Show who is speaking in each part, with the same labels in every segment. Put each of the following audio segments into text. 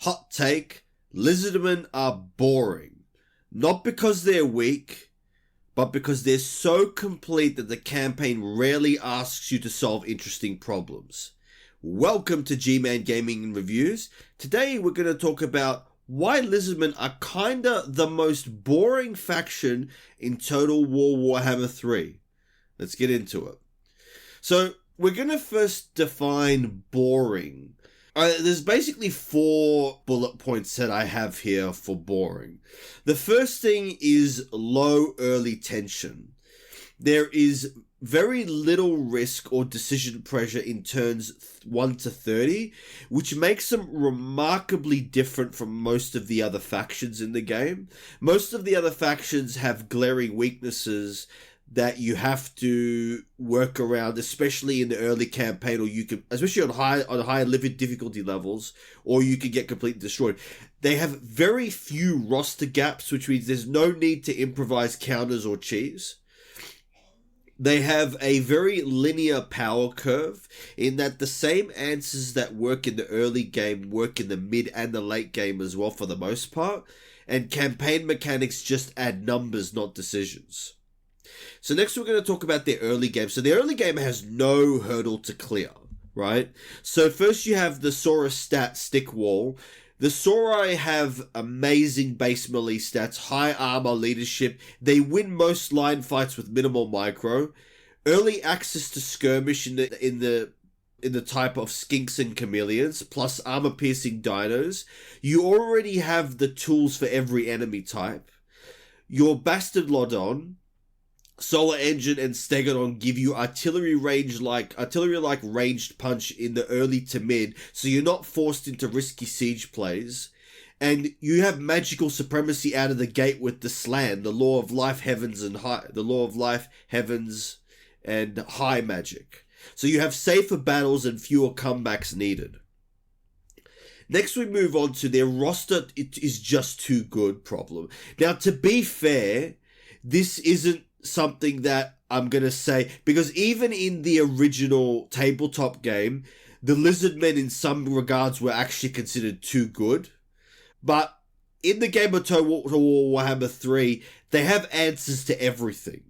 Speaker 1: Hot take, Lizardmen are boring. Not because they're weak, but because they're so complete that the campaign rarely asks you to solve interesting problems. Welcome to G-Man Gaming and Reviews. Today we're going to talk about why Lizardmen are kinda the most boring faction in Total War Warhammer 3. Let's get into it. So, we're going to first define boring. There's basically 4 bullet points that I have here for boring. The first thing is low early tension. There is very little risk or decision pressure in turns 1 to 30, which makes them remarkably different from most of the other factions in the game. Most of the other factions have glaring weaknesses that you have to work around, especially in the early campaign, or you can, especially on higher difficulty levels, or you can get completely destroyed. They have very few roster gaps, which means there's no need to improvise counters or cheese. They have a very linear power curve in that the same answers that work in the early game work in the mid and the late game as well for the most part, and campaign mechanics just add numbers, not decisions. So next we're going to talk about their early game. So the early game has no hurdle to clear, right? So first you have the Saurus stat stick wall. The Sauri have amazing base melee stats, high armor, leadership. They win most line fights with minimal micro. Early access to skirmish in the type of skinks and chameleons, plus armor-piercing dinos. You already have the tools for every enemy type. Your Bastard Lodon, Solar Engine, and Stegadon give you artillery-like ranged punch in the early to mid, so you're not forced into risky siege plays. And you have magical supremacy out of the gate with the Slan, the Law of Life, Heavens, and High magic. So you have safer battles and fewer comebacks needed. Next we move on to their roster. It is just too good problem. Now, to be fair, this isn't something that I'm going to say, because even in the original tabletop game, the Lizardmen in some regards were actually considered too good. But in the game of Total War Warhammer 3, they have answers to everything.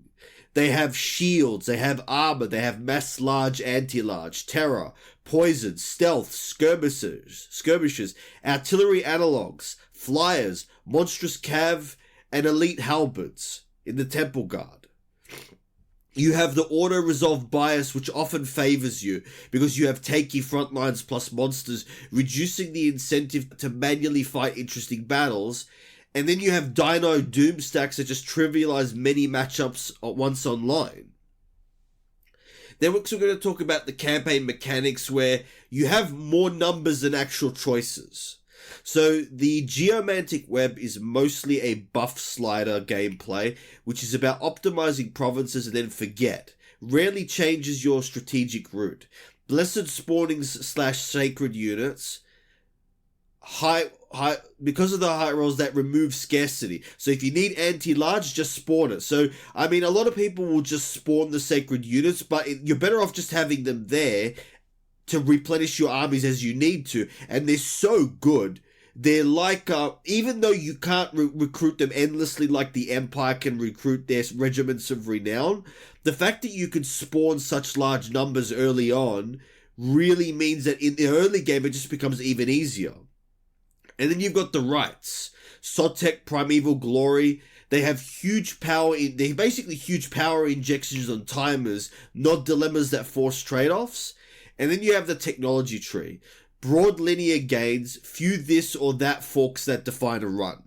Speaker 1: They have shields, they have armor, they have mass large, anti-large, terror, poison, stealth, skirmishes, artillery analogs, flyers, monstrous cav, and elite halberds in the Temple Guard. You have the auto-resolve bias, which often favors you because you have tanky frontlines plus monsters, reducing the incentive to manually fight interesting battles. And then you have dino doom stacks that just trivialize many matchups once online. Then we're also going to talk about the campaign mechanics, where you have more numbers than actual choices. So the Geomantic Web is mostly a buff slider gameplay, which is about optimizing provinces and then forget. Rarely changes your strategic route. Blessed spawnings / sacred units. Because of the high rolls that remove scarcity. So if you need anti-large, just spawn it. So, I mean, a lot of people will just spawn the sacred units, but you're better off just having them there to replenish your armies as you need to. And they're so good. They're like, even though you can't recruit them endlessly like the Empire can recruit their regiments of renown, the fact that you can spawn such large numbers early on really means that in the early game it just becomes even easier. And then you've got the rites. Sotek, Primeval Glory. They have huge power. They basically huge power injections on timers, not dilemmas that force trade-offs. And then you have the technology tree. Broad linear gains, few this or that forks that define a run.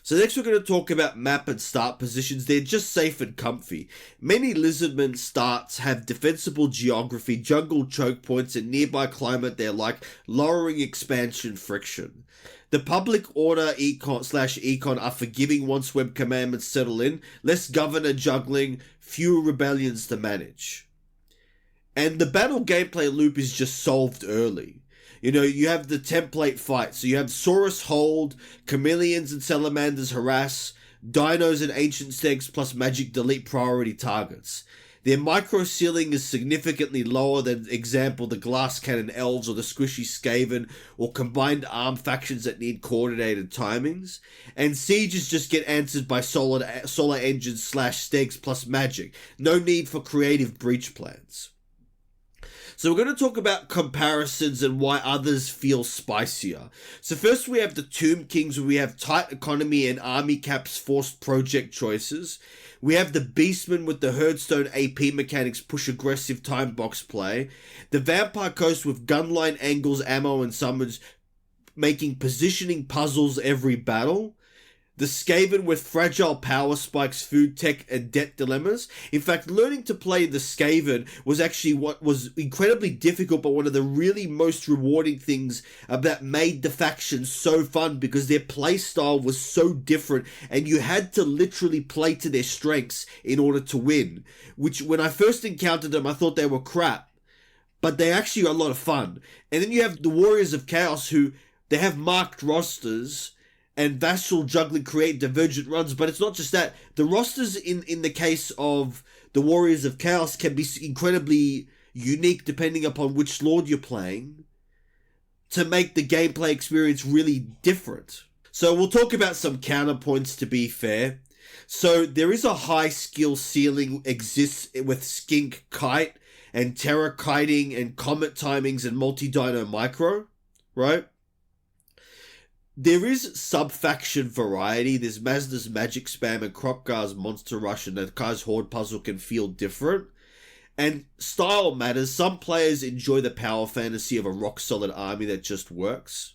Speaker 1: So next we're going to talk about map and start positions. They're just safe and comfy. Many Lizardmen starts have defensible geography, jungle choke points, and nearby climate they like, lowering expansion friction. The public order econ are forgiving once web commandments settle in, less governor juggling, fewer rebellions to manage. And the battle gameplay loop is just solved early. You know, you have the template fight. So you have Saurus hold, chameleons and salamanders harass, dinos and ancient stegs plus magic delete priority targets. Their micro ceiling is significantly lower than, example, the glass cannon elves or the squishy Skaven or combined arm factions that need coordinated timings. And sieges just get answered by solar engines / stegs plus magic. No need for creative breach plans. So we're going to talk about comparisons and why others feel spicier. So first we have the Tomb Kings, where we have tight economy and army caps forced project choices. We have the Beastmen with the Herdstone AP mechanics push aggressive time box play. The Vampire Coast with gunline angles, ammo and summons making positioning puzzles every battle. The Skaven with fragile power spikes, food tech, and debt dilemmas. In fact, learning to play the Skaven was actually what was incredibly difficult, but one of the really most rewarding things that made the faction so fun, because their playstyle was so different, and you had to literally play to their strengths in order to win. Which, when I first encountered them, I thought they were crap, but they actually are a lot of fun. And then you have the Warriors of Chaos, who they have marked rosters and vassal juggling create divergent runs, but it's not just that. The rosters in the case of the Warriors of Chaos can be incredibly unique depending upon which lord you're playing to make the gameplay experience really different. So we'll talk about some counterpoints, to be fair. So there is a high skill ceiling exists with Skink kite and terror kiting and comet timings and multi-dino micro, right? There is subfaction variety. There's Mazda's Magic Spam and Kropgar's Monster Rush, and the Kai's Horde puzzle can feel different. And style matters. Some players enjoy the power fantasy of a rock-solid army that just works,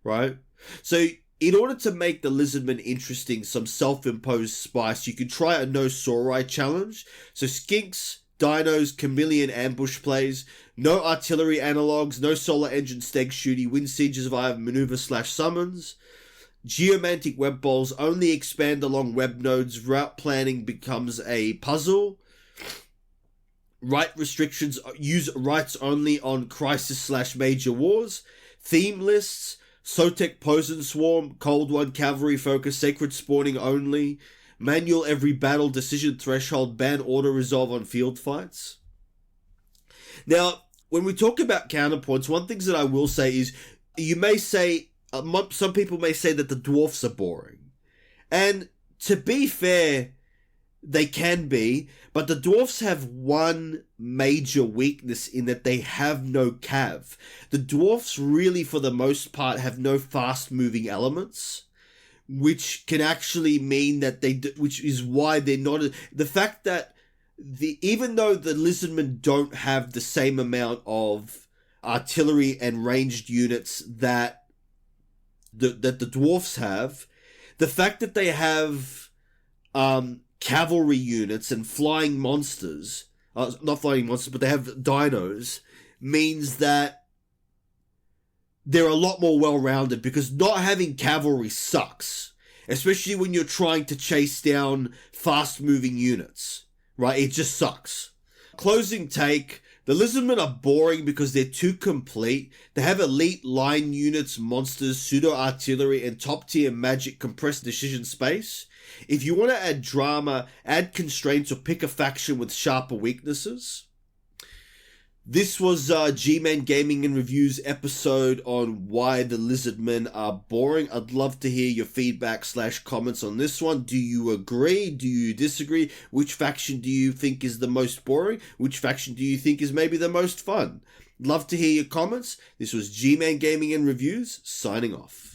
Speaker 1: right? So in order to make the Lizardmen interesting, some self-imposed spice, you could try a no Saurus challenge. So Skinks, dinos, chameleon ambush plays, no artillery analogs, no solar engine steg shooty, win sieges via maneuver / summons. Geomantic Web balls only expand along web nodes, route planning becomes a puzzle. Right restrictions use rites only on crisis / major wars. Theme lists, Sotek Poison Swarm, Cold One Cavalry focus, sacred spawning only. Manual every battle, decision threshold, ban auto resolve on field fights. Now, when we talk about counterpoints, one thing that I will say is, you may say, some people may say that the dwarfs are boring. And to be fair, they can be, but the dwarfs have one major weakness in that they have no cav. The dwarfs really, for the most part, have no fast-moving elements, which can actually mean that which is why they're not, the fact that even though the Lizardmen don't have the same amount of artillery and ranged units that the dwarfs have, the fact that they have cavalry units and flying monsters, not flying monsters, but they have dinos, means that they're a lot more well-rounded, because not having cavalry sucks, especially when you're trying to chase down fast-moving units, right? It just sucks. Closing take, the Lizardmen are boring because they're too complete. They have elite line units, monsters, pseudo-artillery, and top-tier magic compressed decision space. If you want to add drama, add constraints or pick a faction with sharper weaknesses. This was G-Man Gaming and Reviews episode on why the Lizardmen are boring. I'd love to hear your feedback / comments on this one. Do you agree? Do you disagree? Which faction do you think is the most boring? Which faction do you think is maybe the most fun? Love to hear your comments. This was G-Man Gaming and Reviews, signing off.